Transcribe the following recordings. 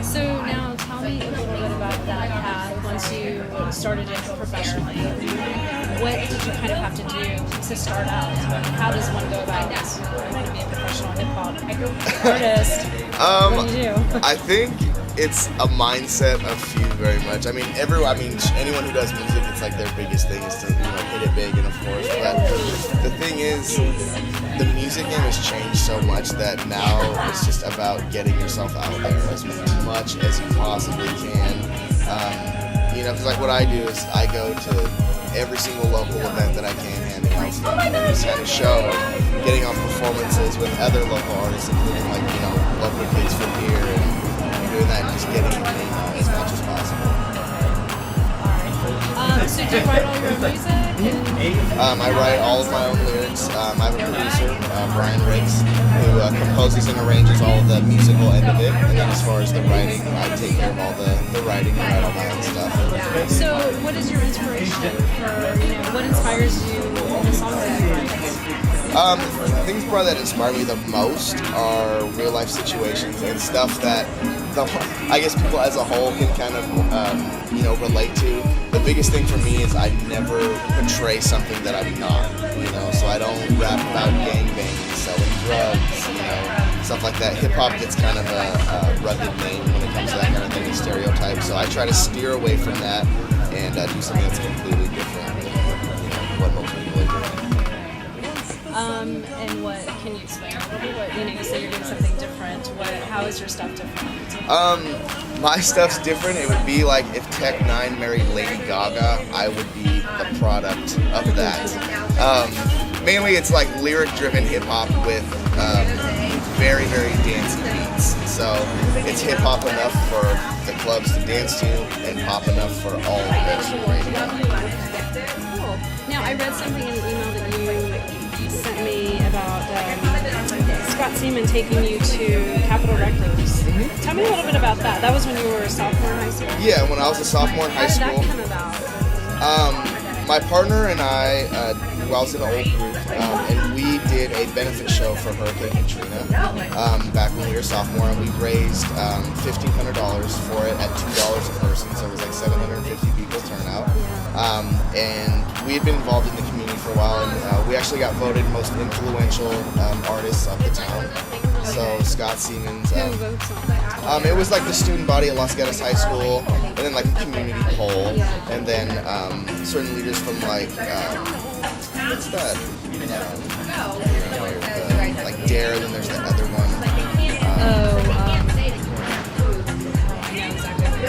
So now tell me a little bit about that path once you started it professionally. What did you kind of have to do to start out? How does one go about this? I want to be a professional hip-hop artist. What do you do? I think it's a mindset of few very much. I mean, anyone who does music, it's like their biggest thing is to hit it big, and of course. But the thing is, the music game has changed so much that now it's just about getting yourself out there as much as you possibly can. Because like what I do is I go to every single local event that I can handle out and just kind of show, getting on performances with other local artists, including local kids from here, and doing that and just getting your name out as much as possible. So do you write all your own music? I write all of my own lyrics. I have a producer, Brian Riggs, who composes and arranges all of the musical end of it. And then as far as the writing, I take care of all the writing and write all my own stuff. So what is your inspiration for, what inspires you in the songs that you write? The things probably that inspire me the most are real life situations and stuff that I guess people as a whole can kind of relate to. The biggest thing for me is I never portray something that I'm not, so I don't rap about gangbanging, selling drugs, stuff like that. Hip hop gets kind of a rugged name when it comes to that kind of thing, a stereotype, so I try to steer away from that and do something that's completely different than what most people are doing. And what can you explain a little bit? You say you're doing something different. How is your stuff different? My stuff's different. It would be like if Tech 9 married Lady Gaga, I would be the product of that. Mainly it's like lyric-driven hip-hop with very, very dancey beats. So it's hip-hop enough for the clubs to dance to and pop enough for all of the mainstream radio. Cool. Now, I read something in the email that you sent me about Scott Seaman taking you to Capitol Records. Mm-hmm. Tell me a little bit about that. That was when you were a sophomore in high school? Yeah, when I was a sophomore in high school. How did that come about? My partner and I was in an old group, and we did a benefit show for Hurricane Katrina back when we were sophomore, and we raised $1,500 for it at $2 a person, so it was like 750 people turnout. And we had been involved in the community for a while, and we actually got voted most influential artists of the town. So Scott Seaman's, it was like the student body at Los Gatos High School, and then like a community poll, and then certain leaders from like, what's that? Like Dare, then there's that other one.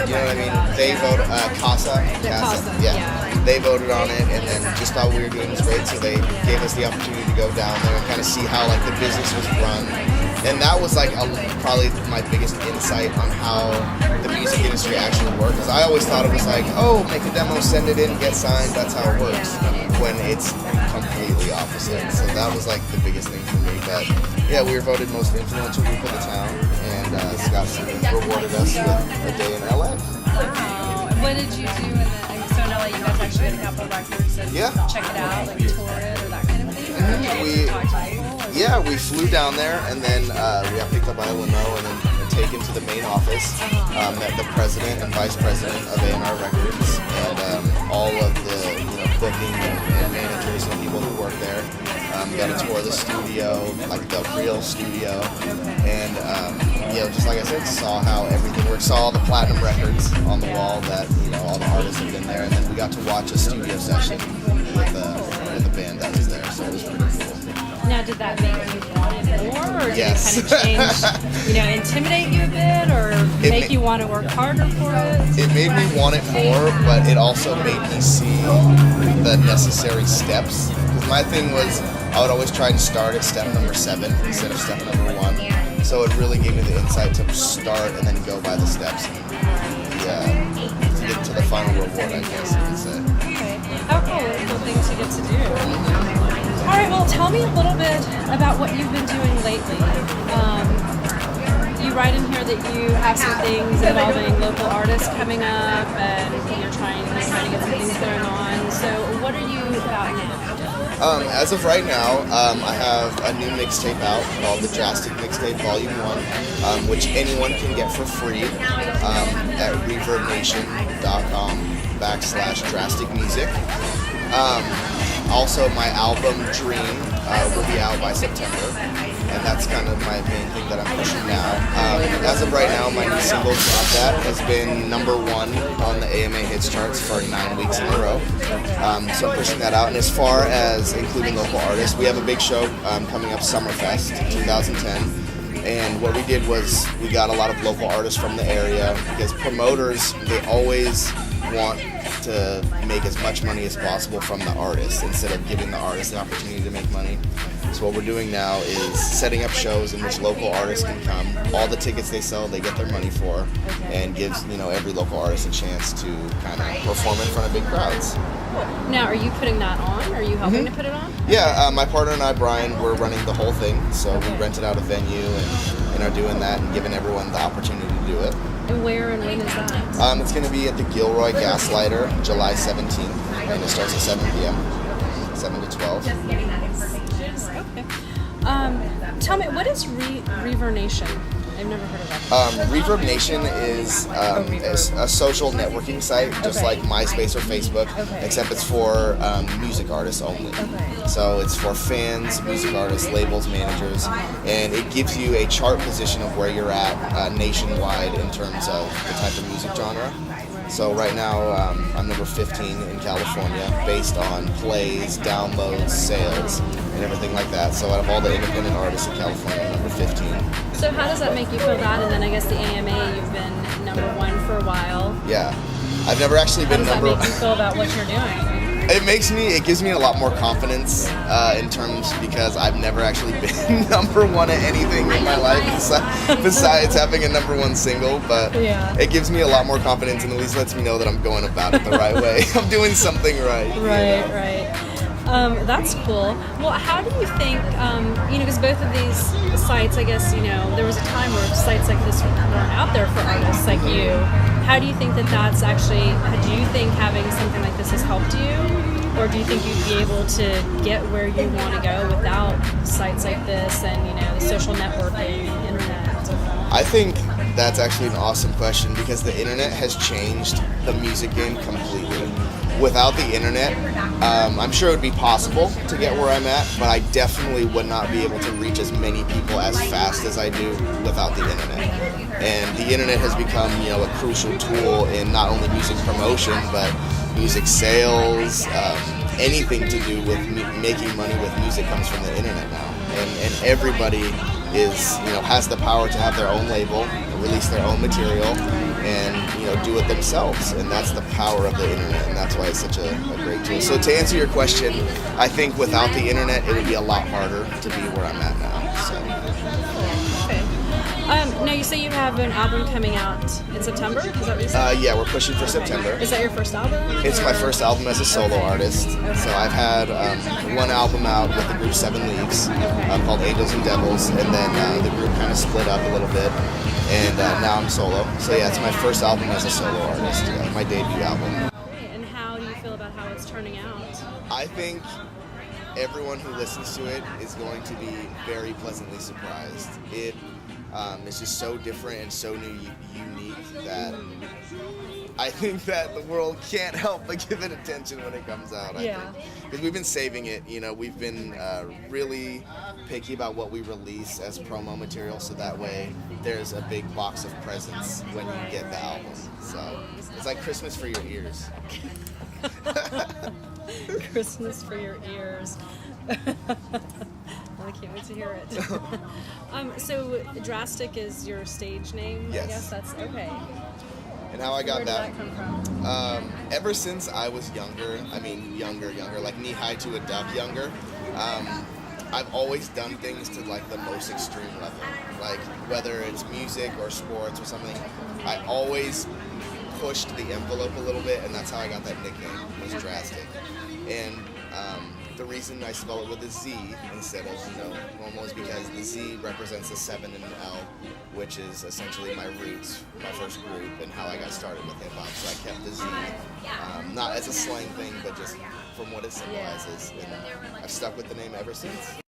You know what I mean? They voted, Casa, yeah. They voted on it, and then just thought we were doing this great, so they gave us the opportunity to go down there and kind of see how like the business was run. And that was like probably my biggest insight on how the music industry actually works. Because I always thought it was like, oh, make a demo, send it in, get signed, that's how it works. When it's completely opposite. So that was like the biggest thing for me. But yeah, we were voted most influential group of the town, and Scott Seaman rewarded us with a day in LA. What did you do in so in LA? You guys actually go to Capitol Records and check it out, like tour it or that kind of thing? We flew down there, and then we got picked up by a limo and then taken to the main office. Met the president and vice president of A&R Records, and all of the booking and managers and people who work there. Got a tour of the studio, like the real studio, and just like I said, saw how everything works. Saw all the platinum records on the wall that all the artists have been there, and then we got to watch a studio session with the band that was there. So it was pretty cool. Now, did that make you want it more, or did yes. it kind of change, intimidate you a bit, or make you want to work harder for it? It made me want it more, but it also made me see the necessary steps. Because my thing was, I would always try and start at step number 7 instead of step number 1. So it really gave me the insight to start and then go by the steps and to get to the final reward, I guess you could say. Okay. How cool. What cool things you get to do. All right, well, tell me a little bit about what you've been doing lately. You write in here that you have some things involving local artists coming up, and you're trying to get some things going on. So what are you about now? As of right now, I have a new mixtape out called the DraZtic Mixtape Volume 1, which anyone can get for free at reverbnation.com/DraZtic Music. Also, my album Dream will be out by September, and that's kind of my main thing that I'm pushing now. As of right now, my new single, Drop That, has been #1 on the AMA Hits charts for 9 weeks in a row. So I'm pushing that out. And as far as including local artists, we have a big show coming up, Summerfest 2010. And what we did was we got a lot of local artists from the area, because promoters, they always want to make as much money as possible from the artist instead of giving the artist the opportunity to make money. So what we're doing now is setting up shows in which local artists can come. All the tickets they sell, they get their money for, and gives every local artist a chance to kind of perform in front of big crowds. Now, are you putting that on? Are you helping to put it on? Yeah, my partner and I, Brian, we're running the whole thing. So we rented out a venue and are doing that and giving everyone the opportunity to do it. And where and when is that? It's going to be at the Gilroy Gaslighter, July 17th, and it starts at 7 p.m., 7 to 12. Okay. Tell me, what is Reverb Nation? I've never heard of that. Reverb Nation is a social networking site, just like MySpace or Facebook, except it's for music artists only. So it's for fans, music artists, labels, managers, and it gives you a chart position of where you're at nationwide in terms of the type of music genre. So right now, I'm number 15 in California, based on plays, downloads, sales, and everything like that. So out of all the independent artists in California, I'm number 15. So how does that make you feel that? And then I guess the AMA, you've been #1 for a while. Yeah. I've never actually been How does that make you feel about what you're doing? It gives me a lot more confidence in terms, because I've never actually been #1 at anything in my life besides having a #1 single, but it gives me a lot more confidence and at least lets me know that I'm going about it the right way. I'm doing something right. Right. That's cool. Well, how do you think, because both of these sites, I guess, there was a time where sites like this weren't out there for artists like you. How do you think that's actually, do you think having something like this has helped you? Or do you think you'd be able to get where you want to go without sites like this and, the social networking, internet? I think that's actually an awesome question, because the internet has changed the music game completely. Without the internet, I'm sure it would be possible to get where I'm at, but I definitely would not be able to reach as many people as fast as I do without the internet. And the internet has become, a crucial tool in not only music promotion, but music sales. Anything to do with making money with music comes from the internet now. And everybody has the power to have their own label, release their own material, and do it themselves. And that's the power of the internet, and that's why it's such a great tool. So to answer your question, I think without the internet, it would be a lot harder to be where I'm at now. So. Now you say you have an album coming out in September? Is that what you said? Yeah, we're pushing for September. Is that your first album? It's my first album as a solo artist. So I've had one album out with the group Seven Leaves called Angels and Devils, and then the group kind of split up a little bit, and now I'm solo. So yeah, it's my first album as a solo artist, my debut album. And how do you feel about how it's turning out? I think everyone who listens to it is going to be very pleasantly surprised. It's just so different and so unique that I think that the world can't help but give it attention when it comes out. Because we've been saving it. We've been really picky about what we release as promo material, so that way there's a big box of presents when you get the album. So it's like Christmas for your ears. Christmas for your ears. I can't wait to hear it. So DraZtic is your stage name? Yes. I guess that's okay. And how I got Where did that come from? Ever since I was younger, like knee high to a duck younger, I've always done things to like the most extreme level. Like whether it's music or sports or something, I always pushed the envelope a little bit, and that's how I got that nickname, was DraZtic. And the reason I spell it with a Z instead of, normal is because the Z represents the 7 and an L, which is essentially my roots, my first group, and how I got started with hip hop. So I kept the Z, not as a slang thing, but just from what it symbolizes. And I've stuck with the name ever since.